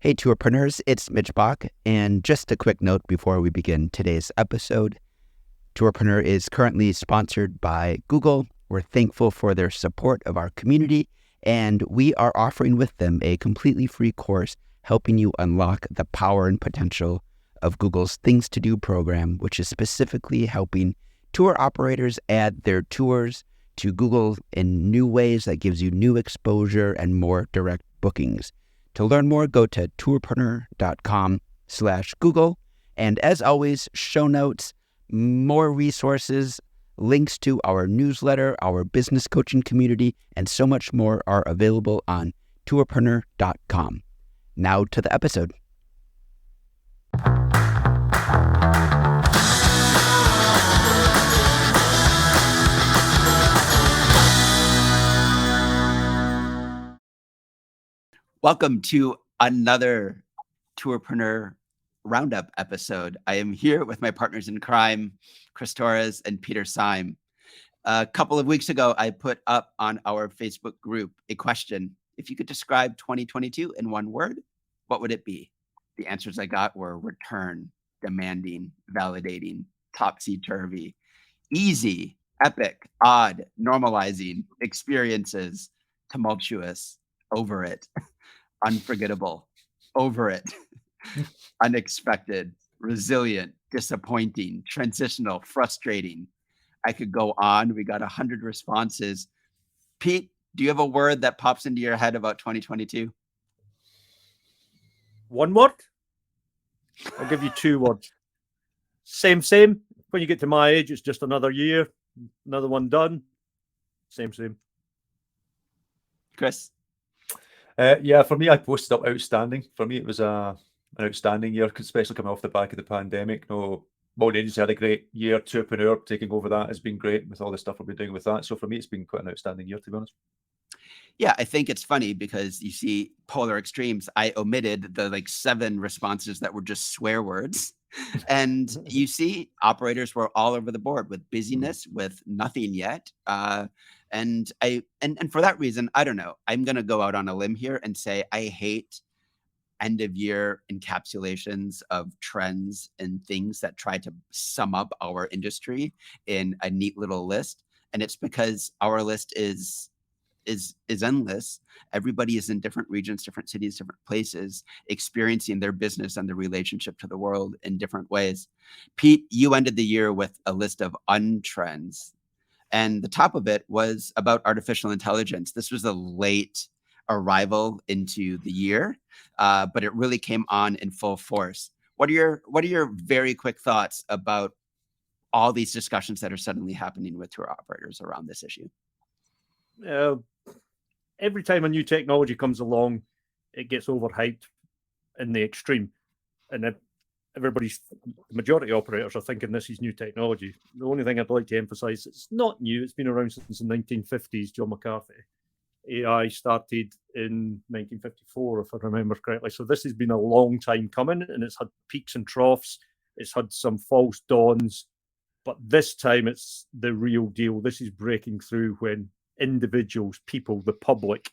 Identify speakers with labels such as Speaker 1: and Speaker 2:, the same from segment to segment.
Speaker 1: Hey, Tourpreneurs, it's Mitch Bach, and just a quick note before we begin today's episode. Tourpreneur is currently sponsored by Google. We're thankful for their support of our community, and we are offering with them a completely free course helping you unlock the power and potential of Google's Things to Do program, which is specifically helping tour operators add their tours to Google in new ways that gives you new exposure and more direct bookings. To learn more, go to tourpreneur.com/Google. And as always, show notes, more resources, links to our newsletter, our business coaching community, and so much more are available on tourpreneur.com. Now to the episode. Welcome to another Tourpreneur Roundup episode. I am here with my partners in crime, Chris Torres and Peter Syme. A couple of weeks ago, I put up on our Facebook group a question. If you could describe 2022 in one word, what would it be? The answers I got were return, demanding, validating, topsy-turvy, easy, epic, odd, normalizing, experiences, tumultuous, over it. Unforgettable, over it, unexpected, resilient, disappointing, transitional, frustrating. I could go on. We got 100 responses. Pete, do you have a word that pops into your head about 2022?
Speaker 2: One word? I'll give you two words. Same. When you get to my age, it's just another year, another one done. Same.
Speaker 1: Chris?
Speaker 3: Yeah, for me, I posted up outstanding. For me, it was an outstanding year, especially coming off the back of the pandemic. No, Mold Agency had a great year. Tourpreneur taking over that has been great with all the stuff we've been doing with that. So for me, it's been quite an outstanding year, to be honest.
Speaker 1: Yeah, I think it's funny because you see polar extremes. I omitted the 7 responses that were just swear words. And you see operators were all over the board with busyness, with nothing yet. And for that reason, I don't know. I'm going to go out on a limb here and say I hate end of year encapsulations of trends and things that try to sum up our industry in a neat little list. And it's because our list is endless. Everybody is in different regions, different cities, different places, experiencing their business and their relationship to the world in different ways. Pete, you ended the year with a list of untrends, and the top of it was about artificial intelligence. This was a late arrival into the year, but it really came on in full force. What are your very quick thoughts about all these discussions that are suddenly happening with tour operators around this issue?
Speaker 2: Every time a new technology comes along, it gets overhyped in the extreme. And the majority of operators are thinking this is new technology. The only thing I'd like to emphasize, it's not new. It's been around since the 1950s, John McCarthy. AI started in 1954, if I remember correctly. So this has been a long time coming, and it's had peaks and troughs. It's had some false dawns. But this time it's the real deal. This is breaking through when individuals, people, the public,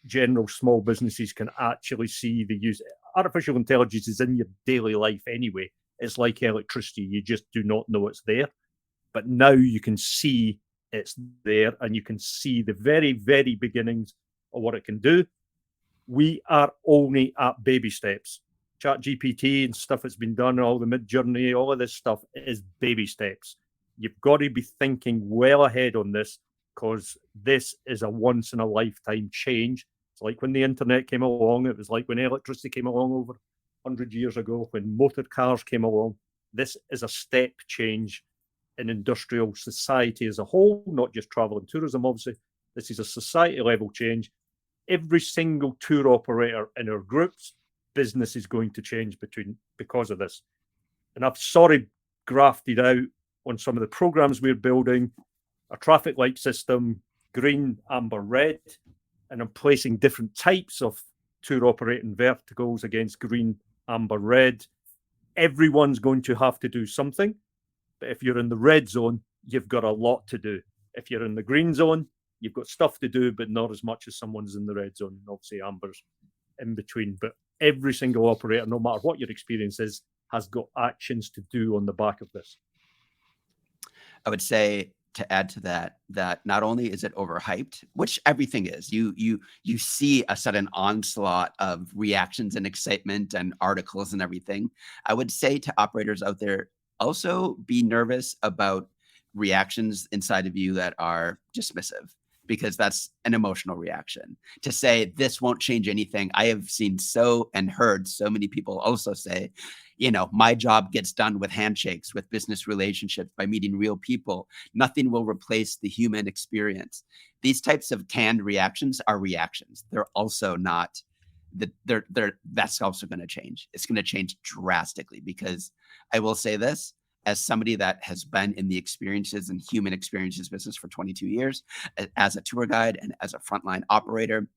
Speaker 2: general small businesses can actually see the use. Artificial intelligence is in your daily life anyway. It's like electricity. You just do not know it's there. But now you can see it's there, and you can see the very, very beginnings of what it can do. We are only at baby steps. ChatGPT and stuff that's been done, all the Mid-Journey, all of this stuff is baby steps. You've got to be thinking well ahead on this, because this is a once-in-a-lifetime change. It's like when the internet came along. It was like when electricity came along over 100 years ago, when motor cars came along. This is a step change in industrial society as a whole, not just travel and tourism, obviously. This is a society-level change. Every single tour operator in our groups, business is going to change because of this. And I've grafted out on some of the programs we're building, a traffic light system, green, amber, red, and I'm placing different types of tour operating verticals against green, amber, red. Everyone's going to have to do something, but if you're in the red zone, you've got a lot to do. If you're in the green zone, you've got stuff to do, but not as much as someone's in the red zone. And obviously, amber's in between. But every single operator, no matter what your experience is, has got actions to do on the back of this.
Speaker 1: I would say, to add to that, that not only is it overhyped, which everything is, you see a sudden onslaught of reactions and excitement and articles and everything. I would say to operators out there, also be nervous about reactions inside of you that are dismissive, because that's an emotional reaction. To say this won't change anything. I have seen and heard so many people also say, you know, my job gets done with handshakes, with business relationships, by meeting real people. Nothing will replace the human experience. These types of canned reactions are reactions. They're also not, that's also going to change. It's going to change drastically, because I will say this, as somebody that has been in the experiences and human experiences business for 22 years, as a tour guide and as a frontline operator,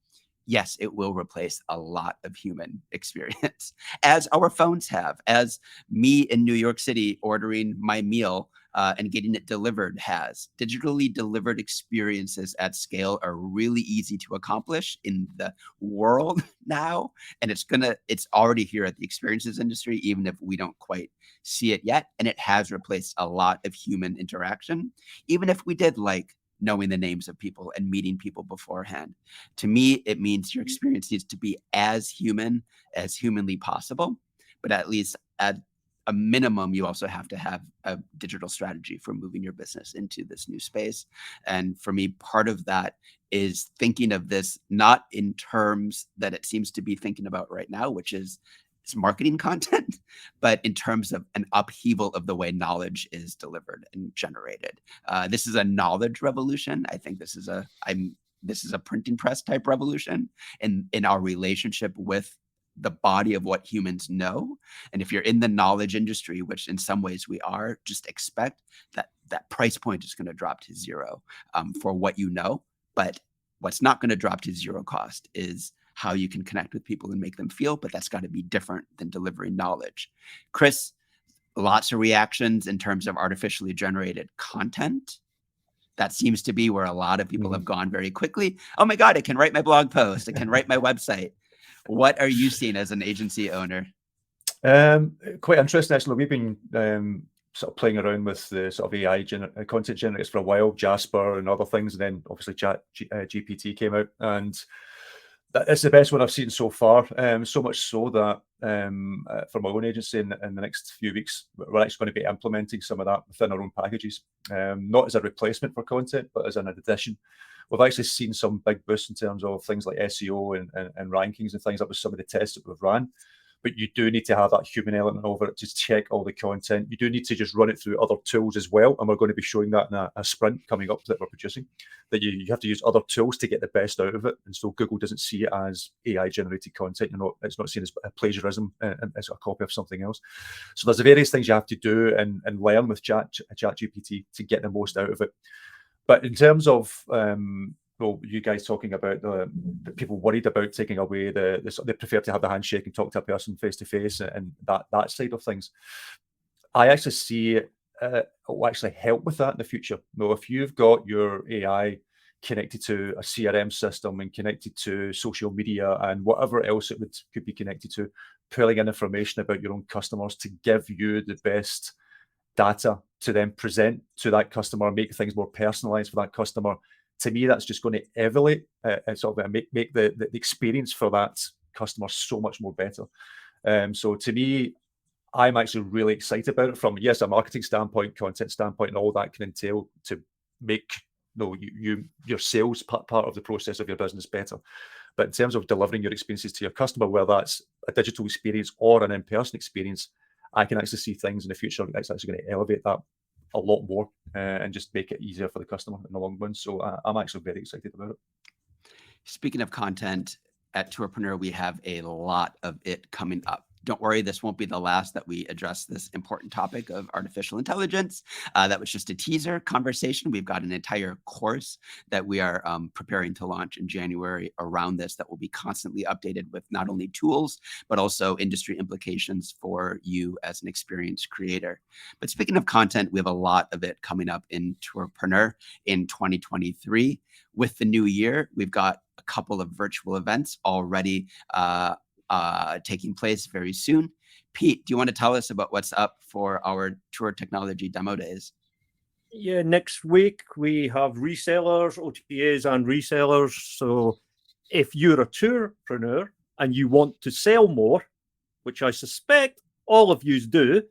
Speaker 1: yes, it will replace a lot of human experience, as our phones have, as me in New York City ordering my meal and getting it delivered has. Digitally delivered experiences at scale are really easy to accomplish in the world now. And it's already here at the experiences industry, even if we don't quite see it yet. And it has replaced a lot of human interaction, even if we did like knowing the names of people and meeting people beforehand. To me, it means your experience needs to be as human as humanly possible, but at least at a minimum, you also have to have a digital strategy for moving your business into this new space. And for me, part of that is thinking of this not in terms that it seems to be thinking about right now, which is marketing content, but in terms of an upheaval of the way knowledge is delivered and generated. This is a knowledge revolution. I think this is a printing press type revolution in our relationship with the body of what humans know. And if you're in the knowledge industry, which in some ways we are, just expect that price point is going to drop to zero for what you know. But what's not going to drop to zero cost is how you can connect with people and make them feel, but that's got to be different than delivering knowledge. Chris, lots of reactions in terms of artificially generated content. That seems to be where a lot of people have gone very quickly. Oh my God, it can write my blog post. It can write my website. What are you seeing as an agency owner?
Speaker 3: Quite interesting, actually. We've been sort of playing around with the sort of AI content generators for a while, Jasper and other things. And then obviously GPT came out, and it's the best one I've seen so far. So much so that for my own agency in the next few weeks, we're actually going to be implementing some of that within our own packages, not as a replacement for content, but as an addition. We've actually seen some big boosts in terms of things like SEO and rankings and things. That was some of the tests that we've ran. But you do need to have that human element over it to check all the content. You do need to just run it through other tools as well. And we're going to be showing that in a sprint coming up that we're producing, that you have to use other tools to get the best out of it. And so Google doesn't see it as AI generated content. It's not seen as plagiarism as a copy of something else. So there's various things you have to do and learn with ChatGPT to get the most out of it. But in terms of you guys talking about the people worried about taking away they prefer to have the handshake and talk to a person face to face and that side of things. I actually see it will actually help with that in the future. If you've got your AI connected to a CRM system and connected to social media and whatever else it could be connected to, pulling in information about your own customers to give you the best data to then present to that customer, make things more personalized for that customer. To me, that's just going to elevate make the experience for that customer so much more better. So to me, I'm actually really excited about it from, yes, a marketing standpoint, content standpoint, and all that can entail to make your sales part of the process of your business better. But in terms of delivering your experiences to your customer, whether that's a digital experience or an in-person experience, I can actually see things in the future that's actually going to elevate that a lot more and just make it easier for the customer in the long run. So I'm actually very excited about it.
Speaker 1: Speaking of content, at Tourpreneur, we have a lot of it coming up. Don't worry, this won't be the last that we address this important topic of artificial intelligence. That was just a teaser conversation. We've got an entire course that we are preparing to launch in January around this that will be constantly updated with not only tools, but also industry implications for you as an experienced creator. But speaking of content, we have a lot of it coming up in Tourpreneur in 2023. With the new year, we've got a couple of virtual events already taking place very soon. Pete, do you want to tell us about what's up for our tour technology demo days?
Speaker 2: Yeah, next week we have resellers, OTAs, and resellers. So if you're a tourpreneur and you want to sell more, which I suspect all of you do,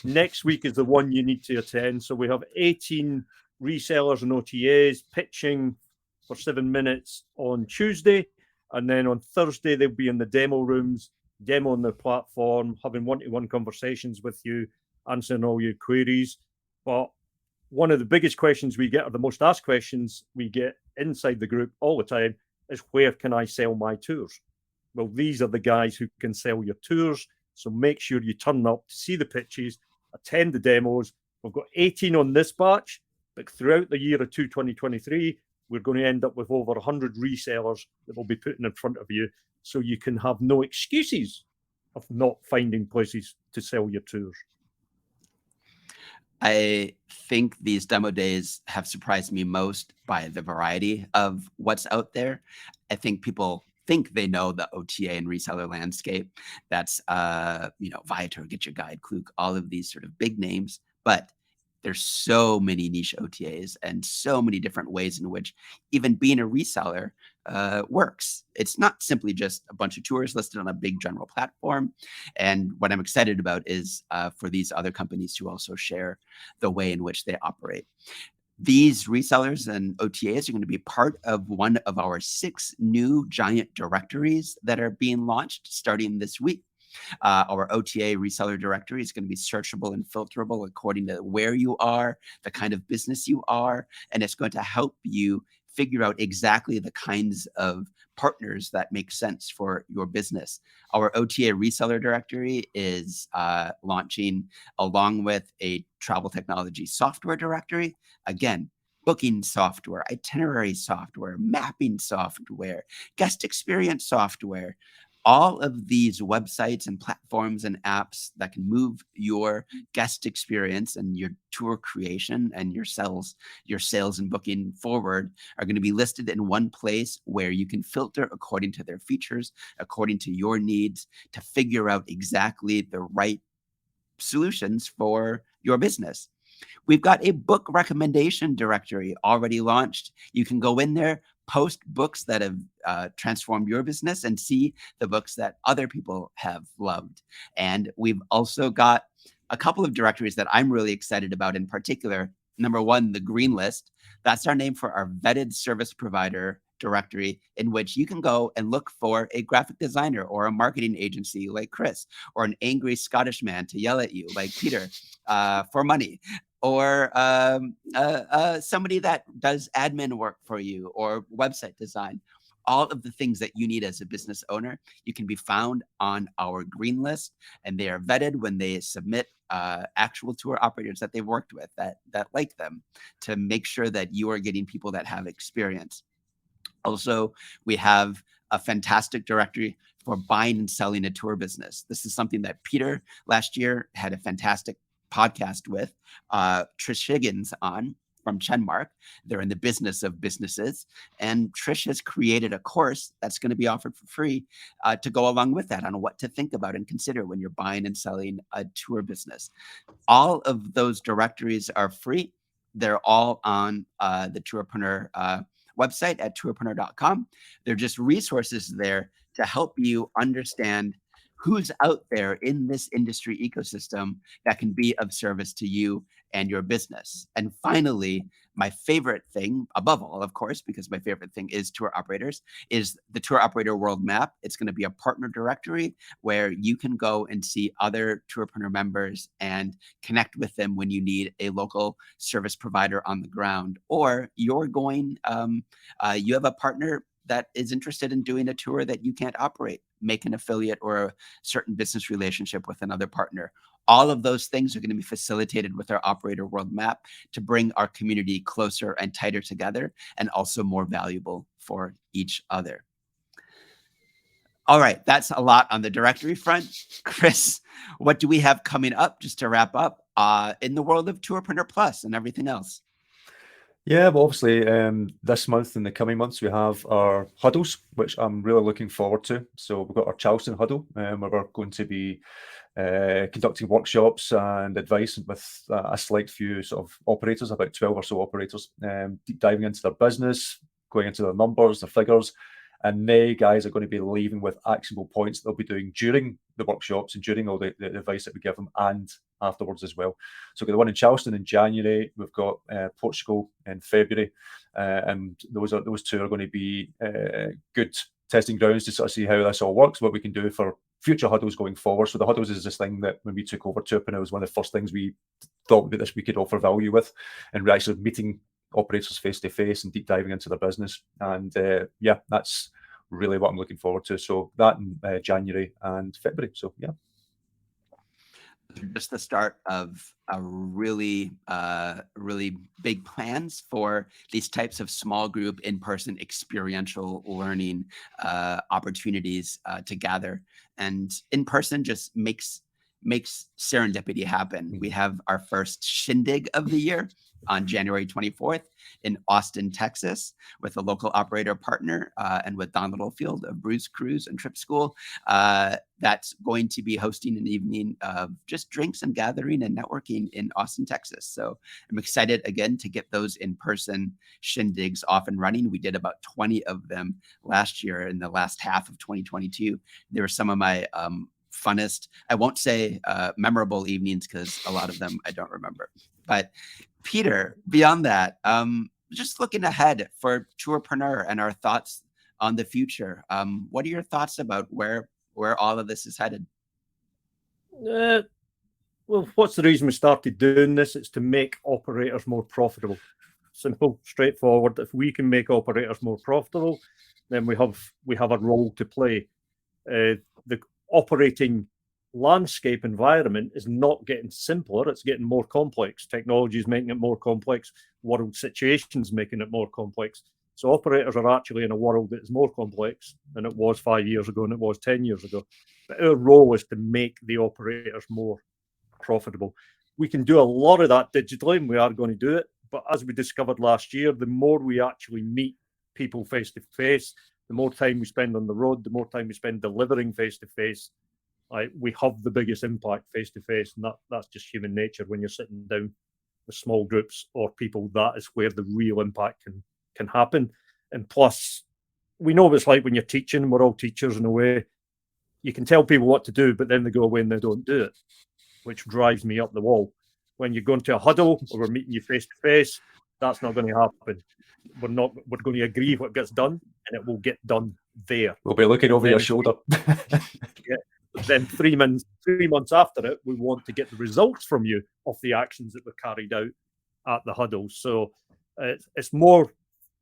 Speaker 2: next week is the one you need to attend. So we have 18 resellers and OTAs pitching for 7 minutes on Tuesday. And then on Thursday, they'll be in the demo rooms, demoing their platform, having one-to-one conversations with you, answering all your queries. But one of the biggest questions we get, or the most asked questions we get inside the group all the time, is where can I sell my tours? Well, these are the guys who can sell your tours. So make sure you turn up to see the pitches, attend the demos. We've got 18 on this batch, but throughout the year of 2023, we're going to end up with over 100 resellers that we'll be putting in front of you, so you can have no excuses of not finding places to sell your tours.
Speaker 1: I think these demo days have surprised me most by the variety of what's out there. I think people think they know the OTA and reseller landscape. That's, Viator, Get Your Guide, Klook, all of these sort of big names. But there's so many niche OTAs and so many different ways in which even being a reseller works. It's not simply just a bunch of tours listed on a big general platform. And what I'm excited about is for these other companies to also share the way in which they operate. These resellers and OTAs are going to be part of one of our 6 new giant directories that are being launched starting this week. Our OTA reseller directory is going to be searchable and filterable according to where you are, the kind of business you are, and it's going to help you figure out exactly the kinds of partners that make sense for your business. Our OTA reseller directory is launching along with a travel technology software directory. Again, booking software, itinerary software, mapping software, guest experience software. All of these websites and platforms and apps that can move your guest experience and your tour creation and your sales and booking forward are going to be listed in one place where you can filter according to their features, according to your needs, to figure out exactly the right solutions for your business. We've got a book recommendation directory already launched. You can go in there, post books that have transformed your business, and see the books that other people have loved. And we've also got a couple of directories that I'm really excited about in particular. Number one, the green list. That's our name for our vetted service provider directory, in which you can go and look for a graphic designer or a marketing agency like Chris, or an angry Scottish man to yell at you like Peter for money, or somebody that does admin work for you or website design. All of the things that you need as a business owner, you can be found on our green list, and they are vetted when they submit actual tour operators that they've worked with that like them, to make sure that you are getting people that have experience. Also, we have a fantastic directory for buying and selling a tour business. This is something that Peter last year had a fantastic podcast with Trish Higgins on from Chenmark. They're in the business of businesses, and Trish has created a course that's going to be offered for free to go along with that on what to think about and consider when you're buying and selling a tour business. All of those directories are free. They're all on the Tourpreneur website at tourpreneur.com. They're just resources there to help you understand who's out there in this industry ecosystem that can be of service to you and your business. And finally, my favorite thing, above all, of course, because my favorite thing is tour operators, is the Tour Operator World Map. It's going to be a partner directory where you can go and see other Tourpreneur members and connect with them when you need a local service provider on the ground, or you're going, you have a partner that is interested in doing a tour that you can't operate, make an affiliate or a certain business relationship with another partner. All of those things are going to be facilitated with our Operator World Map to bring our community closer and tighter together, and also more valuable for each other. All right, that's a lot on the directory front. Chris, what do we have coming up, just to wrap up, in the world of Tourpreneur Plus and everything else?
Speaker 3: Yeah, well, obviously, this month and the coming months, we have our huddles, which I'm really looking forward to. So we've got our Charleston huddle, where we're going to be conducting workshops and advice with a select few sort of operators, about 12 or so operators, deep diving into their business, going into their numbers, their figures. And they guys are going to be leaving with actionable points that they'll be doing during the workshops and during all the advice that we give them and afterwards as well. So we've got the one in Charleston in January, we've got Portugal in February, and those two are going to be good testing grounds to sort of see how this all works, what we can do for future huddles going forward. So the huddles is this thing that when we took over Tourpreneur, it was one of the first things we thought that we could offer value with, and we're actually meeting operators face to face and deep diving into their business. And yeah, that's really what I'm looking forward to. So that in January and February. So yeah.
Speaker 1: Just the start of a really big plans for these types of small group in-person experiential learning opportunities to gather, and in person just makes serendipity happen. We have our first shindig of the year on January 24th in Austin, Texas, with a local operator partner and with Don Littlefield of Bruce Cruise and Trip School. That's going to be hosting an evening of just drinks and gathering and networking in Austin, Texas. So I'm excited again to get those in-person shindigs off and running. We did about 20 of them last year in the last half of 2022. They were some of my funnest, I won't say memorable evenings, because a lot of them I don't remember. But Peter, beyond that, just looking ahead for Tourpreneur and our thoughts on the future, what are your thoughts about where all of this is headed?
Speaker 2: Well, what's the reason we started doing this? It's to make operators more profitable. Simple, straightforward. If we can make operators more profitable, then we have a role to play. The operating landscape environment is not getting simpler, it's getting more complex. Technology is making it more complex. World situations making it more complex. So operators are actually in a world that is more complex than it was 5 years ago and it was 10 years ago. But our role is to make the operators more profitable. We can do a lot of that digitally, and we are going to do it. But as we discovered last year, the more we actually meet people face to face, the more time we spend on the road, the more time we spend delivering face to face, we have the biggest impact face to face. And that's just human nature. When you're sitting down with small groups or people, that is where the real impact can happen. And plus, we know what it's like when you're teaching. We're all teachers in a way. You can tell people what to do, but then they go away and they don't do it, which drives me up the wall. When you're going to a huddle or we're meeting you face to face, that's not going to happen. We're going to agree what gets done, and it will get done there.
Speaker 3: We'll be looking over your shoulder.
Speaker 2: Yeah. Then 3 months after it, we want to get the results from you of the actions that were carried out at the huddle. So it's more,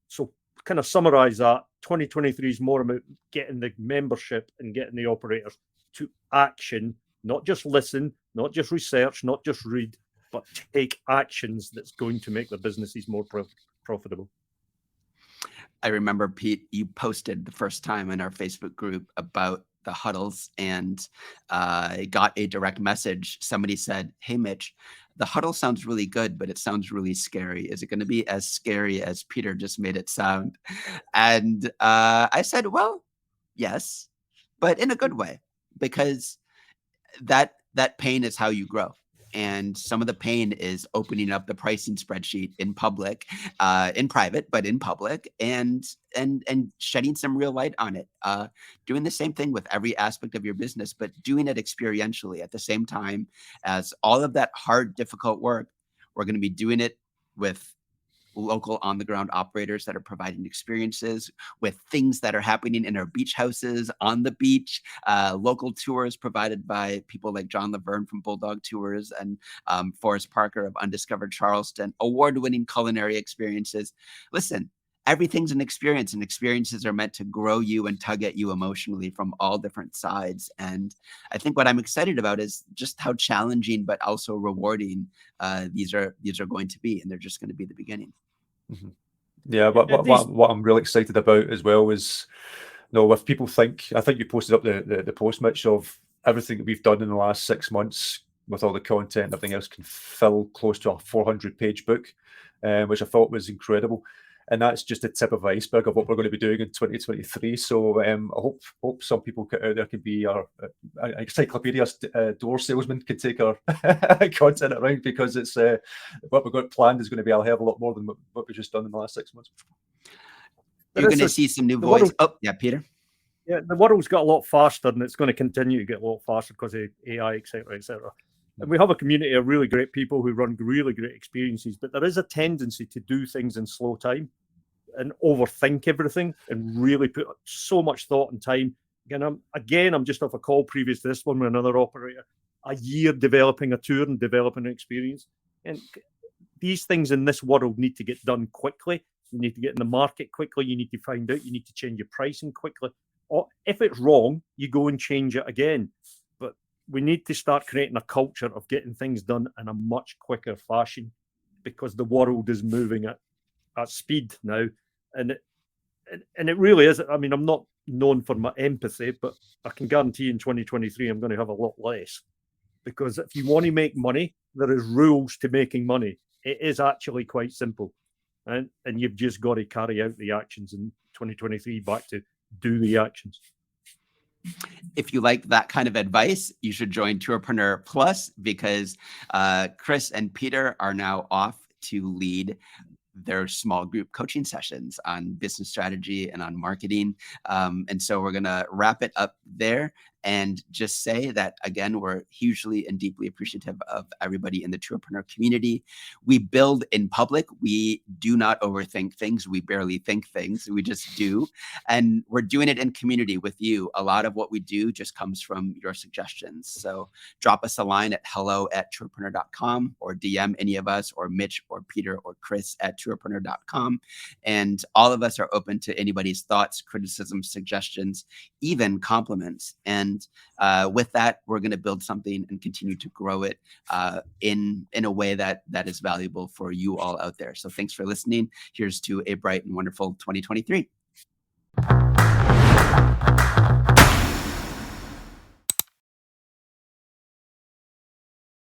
Speaker 2: so kind of summarize that, 2023 is more about getting the membership and getting the operators to action, not just listen, not just research, not just read, but take actions that's going to make their businesses more profitable.
Speaker 1: I remember, Pete, you posted the first time in our Facebook group about the huddles, and I got a direct message. Somebody said, "Hey, Mitch, the huddle sounds really good, but it sounds really scary. Is it going to be as scary as Peter just made it sound?" And I said, well, yes, but in a good way, because that pain is how you grow. And some of the pain is opening up the pricing spreadsheet in public, in private, but in public, and shedding some real light on it. Doing the same thing with every aspect of your business, but doing it experientially at the same time as all of that hard, difficult work. We're going to be doing it with local on-the-ground operators that are providing experiences, with things that are happening in our beach houses on the beach, local tours provided by people like John Laverne from Bulldog Tours and Forrest Parker of Undiscovered Charleston, award-winning culinary experiences. Listen, everything's an experience, and experiences are meant to grow you and tug at you emotionally from all different sides. And I think what I'm excited about is just how challenging but also rewarding these are going to be, and they're just going to be the beginning.
Speaker 3: Mm-hmm. Yeah, but what I'm really excited about as well is, if people think, I think you posted up the post, Mitch, of everything that we've done in the last 6 months with all the content and everything else can fill close to a 400-page book. which I thought was incredible. And that's just the tip of the iceberg of what we're going to be doing in 2023. So I hope some people out there can be our encyclopedia door salesman, can take our content around, because it's what we've got planned is going to be a hell of a lot more than what we've just done in the last 6 months.
Speaker 1: You're going to see some new voice. Oh, yeah, Peter.
Speaker 2: Yeah, the world's got a lot faster, and it's going to continue to get a lot faster because of AI, etc., etc. And we have a community of really great people who run really great experiences, but there is a tendency to do things in slow time and overthink everything and really put so much thought and time. I'm just off a call previous to this one with another operator, a year developing a tour and developing an experience. And these things in this world need to get done quickly. You need to get in the market quickly. You need to find out. You need to change your pricing quickly. Or if it's wrong, you go and change it again. But we need to start creating a culture of getting things done in a much quicker fashion, because the world is moving at speed now. And it really is. I mean, I'm not known for my empathy, but I can guarantee in 2023 I'm going to have a lot less. Because if you want to make money, there is rules to making money. It is actually quite simple. And you've just got to carry out the actions in 2023, back to do the actions.
Speaker 1: If you like that kind of advice, you should join Tourpreneur Plus, because Chris and Peter are now off to lead their small group coaching sessions on business strategy and on marketing. And so we're going to wrap it up there and just say that, again, we're hugely and deeply appreciative of everybody in the Tourpreneur community. We build in public. We do not overthink things. We barely think things. We just do. And we're doing it in community with you. A lot of what we do just comes from your suggestions. So drop us a line at hello@tourpreneur.com, or DM any of us, or Mitch or Peter or Chris at tourpreneur.com. And all of us are open to anybody's thoughts, criticisms, suggestions, even compliments. And with that, we're going to build something and continue to grow it in a way that is valuable for you all out there. So thanks for listening. Here's to a bright and wonderful 2023.